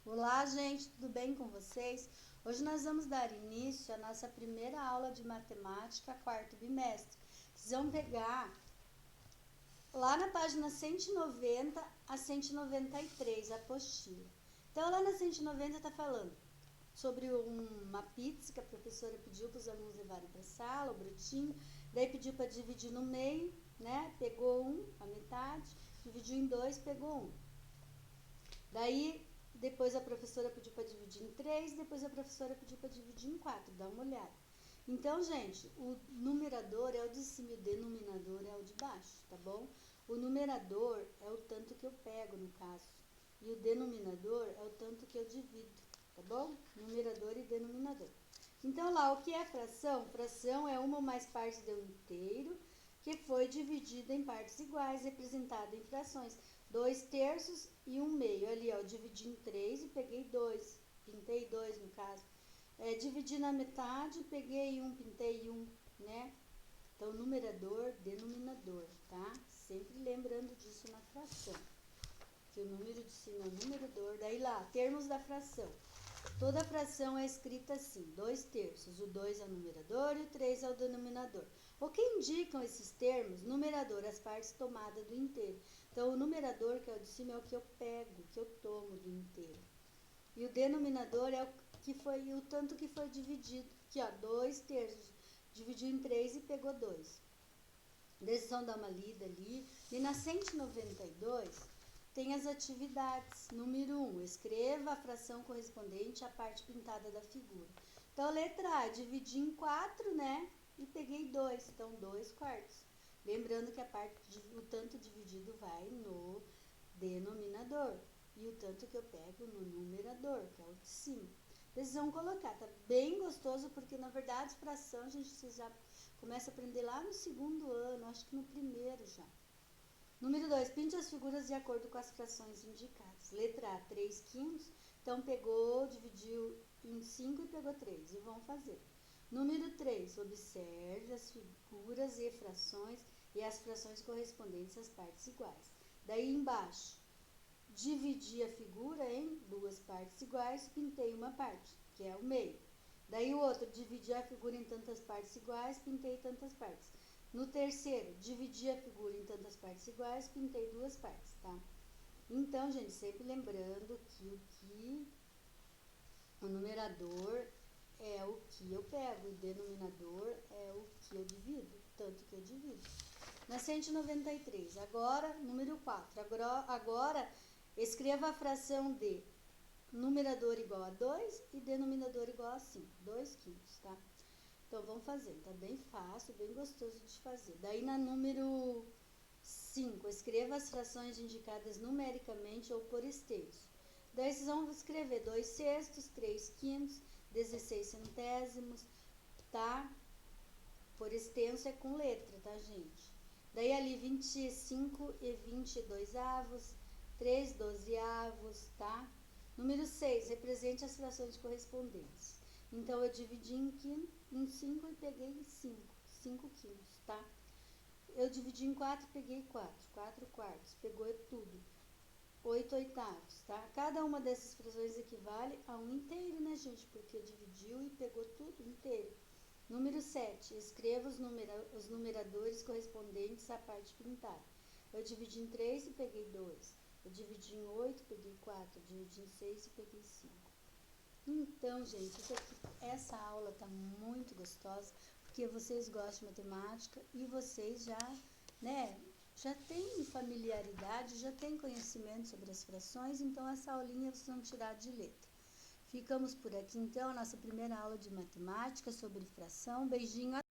Olá, gente, tudo bem com vocês? Hoje nós vamos dar início à nossa primeira aula de matemática, quarto bimestre. Vocês vão pegar lá na página 190 a 193, a apostila. Então, lá na 190 está falando sobre uma pizza que a professora pediu para os alunos levarem para a sala, o brotinho. Daí pediu para dividir no meio, né? Pegou a metade, dividiu em dois, pegou um. Daí, depois a professora pediu para dividir em 3, depois a professora pediu para dividir em 4, dá uma olhada. Então, gente, o numerador é o de cima e o denominador é o de baixo, tá bom? O numerador é o tanto que eu pego, no caso, e o denominador é o tanto que eu divido, tá bom? Numerador e denominador. Então, lá, o que é fração? Fração é uma ou mais partes de um inteiro que foi dividida em partes iguais, representada em frações. 2/3 e 1/2. Ali, ó, eu dividi em 3 e peguei 2. Pintei 2, no caso. Dividi na metade, peguei 1, pintei 1, né? Então, numerador, denominador, tá? Sempre lembrando disso na fração. Que o número de cima é o numerador. Daí lá, termos da fração. Toda fração é escrita assim, 2/3. O 2 é o numerador e o 3 é o denominador. O que indicam esses termos? Numerador, as partes tomadas do inteiro. Então, o numerador, que é o de cima, é o que eu pego, que eu tomo do inteiro. E o denominador é o tanto que foi dividido. Aqui, ó, 2/3. Dividiu em 3 e pegou 2. Decisão dar uma lida ali. E na 192... tem as atividades. Número 1, escreva a fração correspondente à parte pintada da figura. Então, letra A, dividi em 4, né? E peguei 2, então 2/4. Lembrando que o tanto dividido vai no denominador e o tanto que eu pego no numerador, que é o de cima. Vocês vão colocar, tá bem gostoso, porque na verdade fração, gente, vocês já começam a aprender lá no segundo ano, acho que no primeiro já. Número 2, pinte as figuras de acordo com as frações indicadas. Letra A, 3/5. Então, dividiu em 5 e pegou 3. E vão fazer. Número 3, observe as figuras e frações e as frações correspondentes às partes iguais. Daí embaixo, dividi a figura em duas partes iguais, pintei uma parte, que é o meio. Daí o outro, dividi a figura em tantas partes iguais, pintei tantas partes. No terceiro, dividi a figura em tantas partes iguais, pintei duas partes, tá? Então, gente, sempre lembrando que o numerador é o que eu pego, o denominador é o que eu divido, tanto que eu divido. Na 193, agora, número 4. Agora escreva a fração de numerador igual a 2 e denominador igual a 5, 2/5, tá? Então, vamos fazer, tá bem fácil, bem gostoso de fazer. Daí, na número 5, escreva as frações indicadas numericamente ou por extenso. Daí, vocês vão escrever 2/6, 3/5, 16 centésimos, tá? Por extenso é com letra, tá, gente? Daí, ali, 25 e 22 avos, 3 dozeavos, tá? Número 6, represente as frações correspondentes. Então, eu dividi em 5 e peguei 5 quilos, tá? Eu dividi em 4 e peguei 4 quartos, pegou tudo. 8 oitavos, tá? Cada uma dessas frações equivale a um inteiro, né, gente? Porque dividiu e pegou tudo inteiro. Número 7, escreva os numeradores correspondentes à parte pintada. Eu dividi em 3 e peguei 2. Eu dividi em 8 e peguei 4. Eu dividi em 6 e peguei 5. Então, gente, essa aula tá muito gostosa, porque vocês gostam de matemática e vocês já têm familiaridade, já têm conhecimento sobre as frações, então essa aulinha vocês vão tirar de letra. Ficamos por aqui, então, a nossa primeira aula de matemática sobre fração. Beijinho.